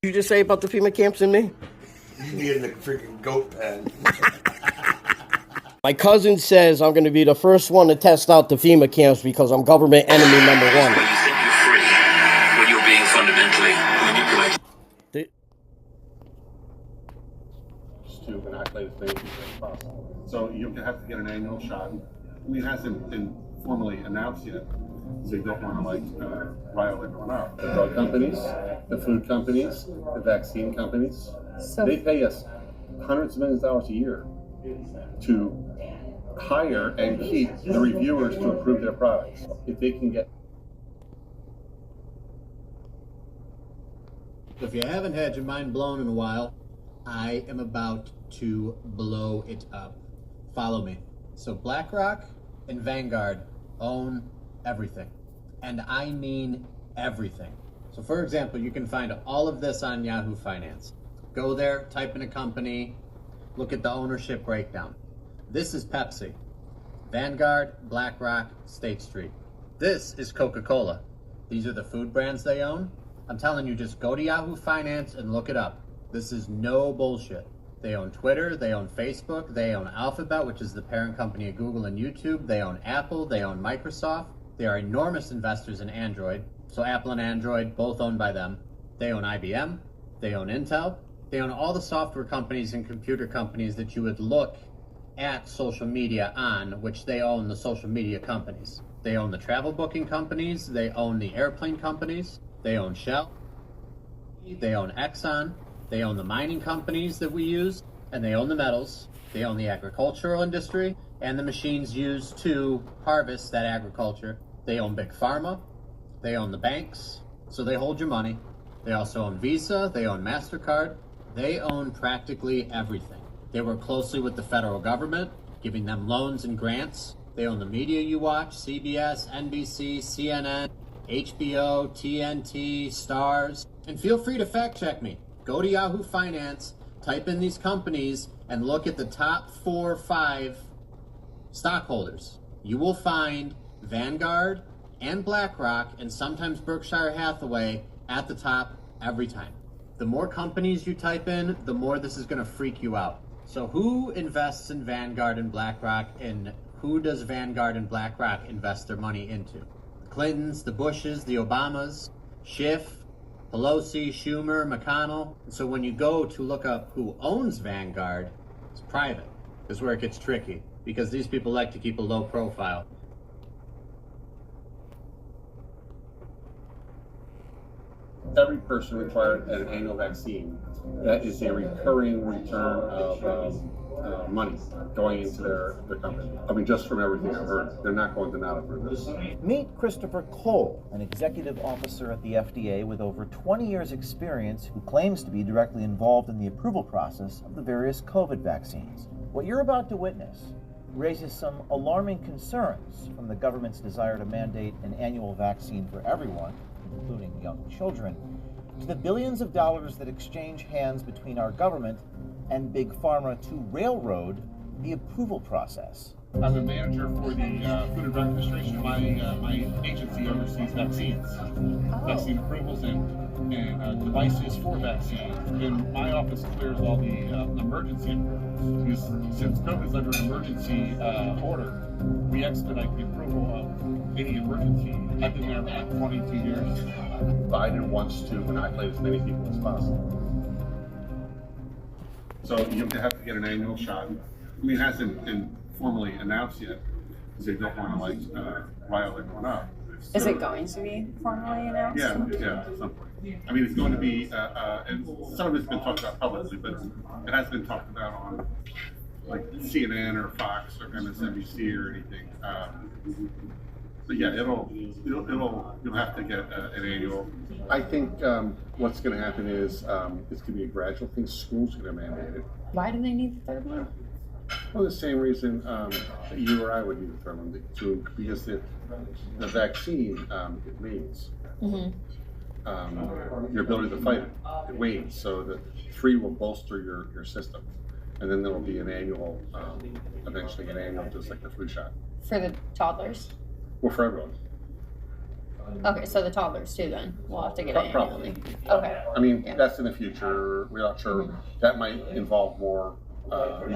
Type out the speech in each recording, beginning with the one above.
You just say about the FEMA camps and me? You need in the freaking goat pen. My cousin says I'm going to be the first one to test out the FEMA camps because I'm government enemy number one. You think you're free when you're being fundamentally manipulated. To inoculate as many people as possible. So you have to get an annual shot. I mean, it hasn't been formally announced yet, so you don't want to rile everyone up. The drug companies, the food companies, the vaccine companies, they pay us hundreds of millions of dollars a year to hire and keep the reviewers to approve their products. If they can get. If you haven't had your mind blown in a while, I am about to blow it up. Follow me. So BlackRock and Vanguard own everything. And I mean everything. So for example, you can find all of this on Yahoo Finance. Go there, type in a company, look at the ownership breakdown. This is Pepsi. Vanguard, BlackRock, State Street. This is Coca-Cola. These are the food brands they own. I'm telling you, just go to Yahoo Finance and look it up. This is no bullshit. They own Twitter, they own Facebook, they own Alphabet, which is the parent company of Google and YouTube. They own Apple, they own Microsoft. They are enormous investors in Android. So Apple and Android, both owned by them. They own IBM, they own Intel. They own all the software companies and computer companies that you would look at social media on, which they own the social media companies. They own the travel booking companies, they own the airplane companies, they own Shell, they own Exxon, they own the mining companies that we use, and they own the metals, they own the agricultural industry, and the machines used to harvest that agriculture. They own Big Pharma, they own the banks, so they hold your money. They also own Visa, they own MasterCard, they own practically everything. They work closely with the federal government, giving them loans and grants. They own the media you watch, CBS, NBC, CNN, HBO, TNT, Stars. And feel free to fact check me. Go to Yahoo Finance, type in these companies, and look at the top 4 or 5 stockholders. You will find Vanguard and BlackRock and sometimes Berkshire Hathaway at the top every time. The more companies you type in, the more this is going to freak you out. So who invests in Vanguard and BlackRock, and who does Vanguard and BlackRock invest their money into? The Clintons, the Bushes, the Obamas, Schiff, Pelosi, Schumer, McConnell. And so when you go to look up who owns Vanguard, it's private. This is where it gets tricky, because these people like to keep a low profile. Every person required an annual vaccine, that is a recurring return of money going into their company. I mean, just from everything I've heard, they're not going to not approve this. Meet Christopher Cole, an executive officer at the FDA with over 20 years' experience who claims to be directly involved in the approval process of the various COVID vaccines. What you're about to witness raises some alarming concerns, from the government's desire to mandate an annual vaccine for everyone, including young children, to the billions of dollars that exchange hands between our government and Big Pharma to railroad the approval process. I'm a manager for the Food and Drug Administration. My agency oversees vaccines, vaccine approvals, and devices for vaccines. And my office clears all the emergency approvals. Because since COVID is under an emergency order, we expedite the approval of any emergency. I've been there for like 22 years. Biden wants to inoculate as many people as possible. So you have to get an annual shot. I mean, it hasn't been formally announced yet, because they don't want to rile everyone up. Is it going to be formally announced? Yeah, at some point. I mean, it's going to be, and some of it's been talked about publicly, but it hasn't been talked about on like CNN or Fox or MSNBC or anything. But yeah, you'll have to get an annual. I think what's going to happen is it's going to be a gradual thing. Schools are going to mandate it. Why do they need the third one? Well, the same reason you or I would need the third one, because the vaccine, it wanes. Mm-hmm. Your ability to fight it, it wanes. So the 3 will bolster your system. And then there will be an annual, eventually an annual, just like the flu shot. For the toddlers? Well, for everyone. Okay, so the toddlers too then. We'll have to get it Probably. annually. Okay. I mean, Yeah. that's in the future. We're not sure. That might involve more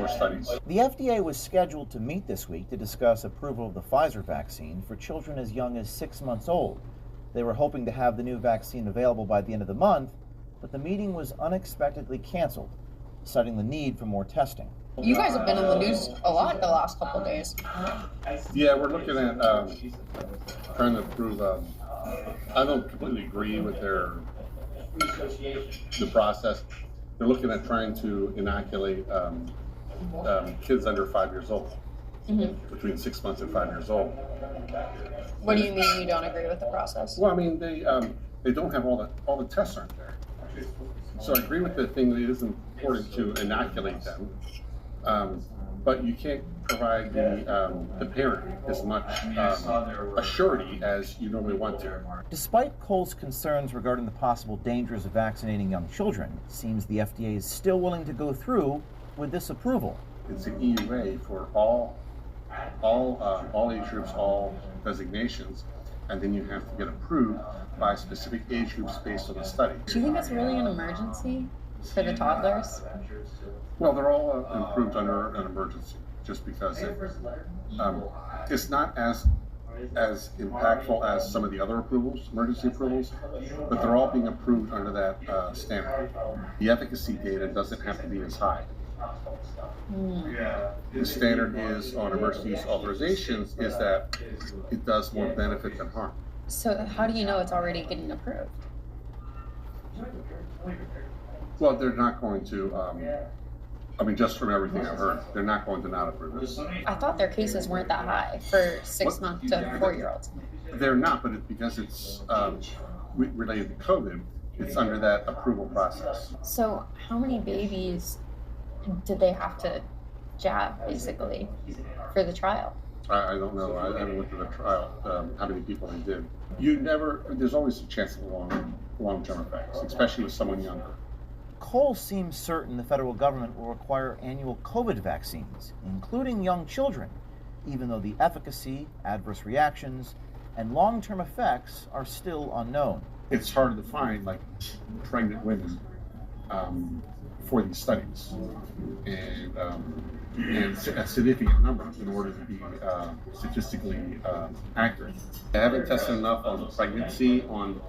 studies. The FDA was scheduled to meet this week to discuss approval of the Pfizer vaccine for children as young as 6 months old. They were hoping to have the new vaccine available by the end of the month, but the meeting was unexpectedly canceled, citing the need for more testing. You guys have been in the news a lot the last couple of days. Yeah, we're looking at trying to approve. I don't completely agree with the process. They're looking at trying to inoculate kids under 5 years old, between 6 months and 5 years old. What do you mean you don't agree with the process? Well, I mean they don't have all the tests aren't there. So I agree with the thing that it is important to inoculate them, but you can't provide the parent as much a surety as you normally want to. Despite Cole's concerns regarding the possible dangers of vaccinating young children, it seems the FDA is still willing to go through with this approval. It's an EUA for all age groups, all designations, and then you have to get approved by specific age groups based on the study. Do you think it's really an emergency for the toddlers? Well, they're all approved under an emergency, just because it's not as impactful as some of the other approvals, emergency approvals, but they're all being approved under that standard. The efficacy data doesn't have to be as high. The standard is on emergency use authorizations is that it does more benefit than harm. So how do you know it's already getting approved? Well, they're not going to, I mean, just from everything I've heard, they're not going to not approve this. I thought their cases weren't that high for 6 month to 4-year-olds. They're not, but because it's related to COVID, it's under that approval process. So how many babies did they have to jab, basically, for the trial? I don't know. I haven't looked at the trial, how many people they did. There's always a chance of long-term effects, especially with someone younger. Cole seems certain the federal government will require annual COVID vaccines, including young children, even though the efficacy, adverse reactions, and long-term effects are still unknown. It's hard to find, like, pregnant women for these studies, and a significant number in order to be statistically accurate. I haven't tested enough on pregnancy, on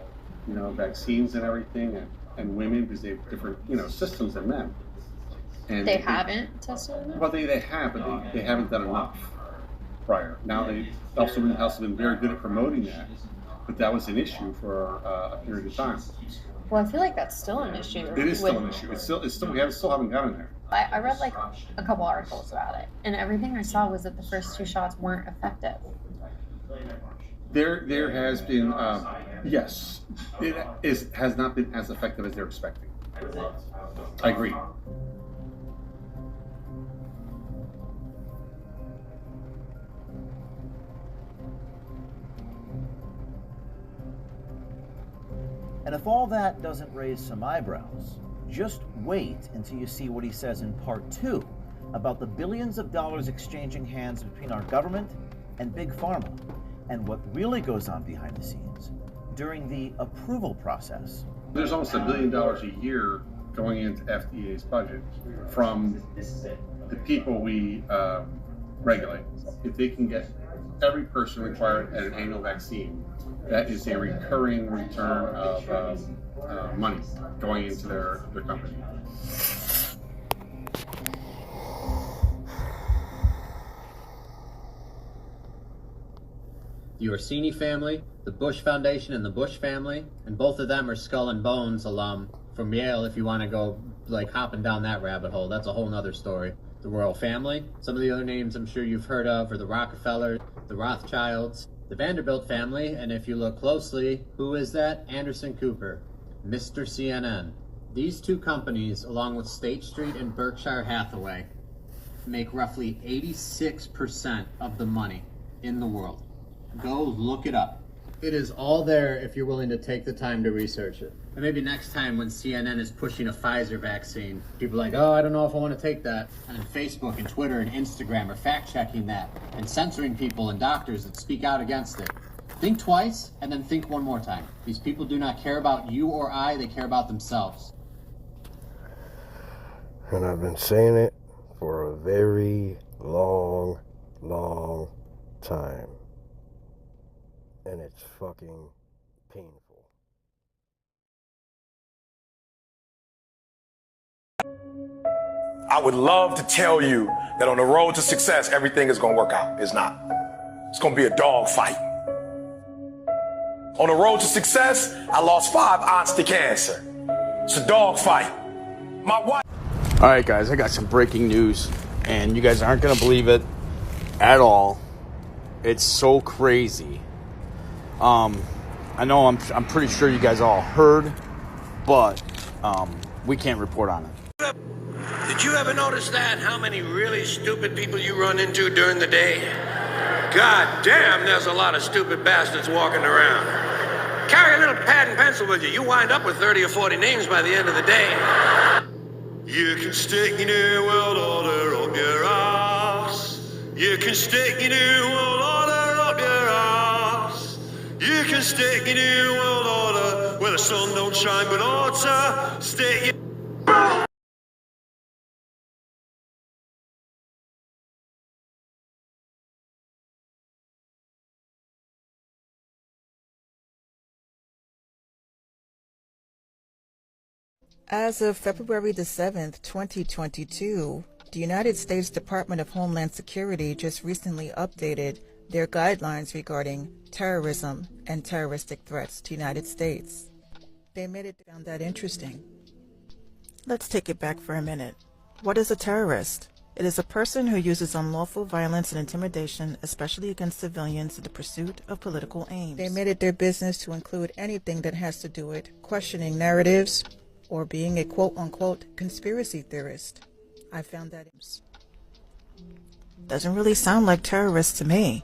vaccines and everything, and women, because they have different systems than men. And They haven't tested enough? Well, they have, but they haven't done enough prior. Now they also been very good at promoting that, but that was an issue for a period of time. Well, I feel like that's still an issue. It is still an issue. It's still we still haven't gotten there. I read like a couple articles about it, and everything I saw was that the first 2 shots weren't effective. There has been, yes, it has not been as effective as they're expecting. I agree. And if all that doesn't raise some eyebrows, just wait until you see what he says in part 2 about the billions of dollars exchanging hands between our government and Big Pharma, and what really goes on behind the scenes during the approval process. There's almost $1 billion a year going into FDA's budget from the people we regulate. If they can get every person required at an annual vaccine, that is a recurring return of money going into their company. The Orsini family, the Bush Foundation, and the Bush family, and both of them are Skull and Bones alum from Yale. If you want to go like hopping down that rabbit hole, that's a whole nother story. The royal family, some of the other names I'm sure you've heard of are the Rockefellers, the Rothschilds, the Vanderbilt family, and if you look closely, who is that? Anderson Cooper, Mr. CNN. These two companies, along with State Street and Berkshire Hathaway, make roughly 86% of the money in the world. Go look it up. It is all there if you're willing to take the time to research it. And maybe next time when CNN is pushing a Pfizer vaccine, people are like, oh, I don't know if I want to take that. And then Facebook and Twitter and Instagram are fact-checking that and censoring people and doctors that speak out against it. Think twice, and then think one more time. These people do not care about you or I, they care about themselves. And I've been saying it for a very long time. And it's fucking painful. I would love to tell you that on the road to success, everything is going to work out. It's not. It's going to be a dog fight. On the road to success, I lost 5 aunts to cancer. It's a dog fight. My wife. All right, guys, I got some breaking news, and you guys aren't going to believe it at all. It's so crazy. I know I'm pretty sure you guys all heard, but we can't report on it. Did you ever notice that? How many really stupid people you run into during the day? God damn, there's a lot of stupid bastards walking around. Carry a little pad and pencil with you. You wind up with 30 or 40 names by the end of the day. You can stick your new world order up your ass. You can stick your new world order up your ass. You can stick your new world order where the sun don't shine but ought to. Stick your... As of February the 7th, 2022, the United States Department of Homeland Security just recently updated their guidelines regarding terrorism and terroristic threats to the United States. They made it sound that interesting. Let's take it back for a minute. What is a terrorist? It is a person who uses unlawful violence and intimidation, especially against civilians, in the pursuit of political aims. They made it their business to include anything that has to do with questioning narratives, or being a quote-unquote conspiracy theorist. I found that doesn't really sound like terrorists to me.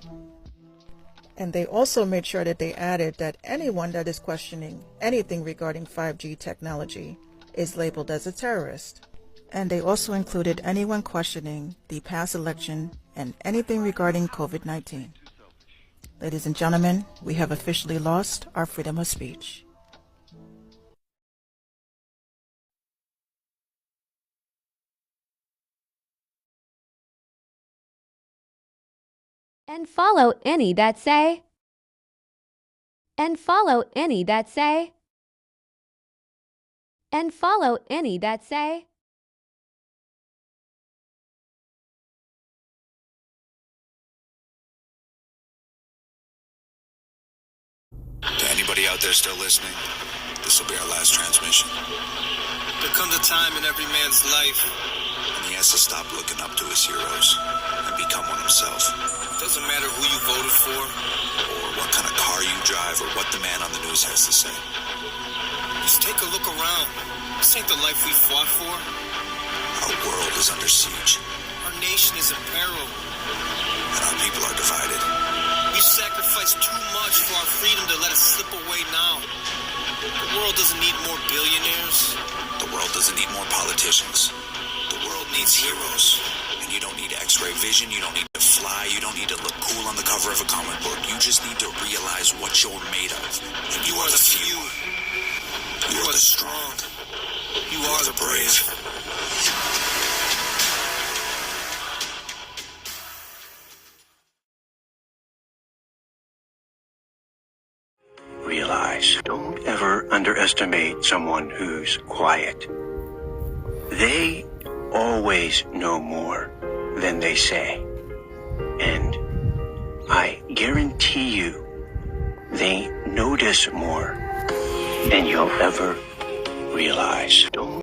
And they also made sure that they added that anyone that is questioning anything regarding 5G technology is labeled as a terrorist. And they also included anyone questioning the past election and anything regarding COVID-19. Ladies and gentlemen, we have officially lost our freedom of speech. And follow any that say. And follow any that say. And follow any that say. To anybody out there still listening, this will be our last transmission. There comes a time in every man's life when he has to stop looking up to his heroes and become one himself. It doesn't matter who you voted for, or what kind of car you drive, or what the man on the news has to say. Just take a look around. This ain't the life we fought for. Our world is under siege. Our nation is in peril. And our people are divided. We've sacrificed too much for our freedom to let it slip away now. The world doesn't need more billionaires. The world doesn't need more politicians. The world needs heroes. And you don't need X-ray vision, you don't need to fly, you don't need to look cool on the cover of a comic book. You just need to realize what you're made of. And you are the few. You are the strong. You are the brave. Realize, don't ever underestimate someone who's quiet. They always know more than they say. And I guarantee you, they notice more than you'll ever realize. Don't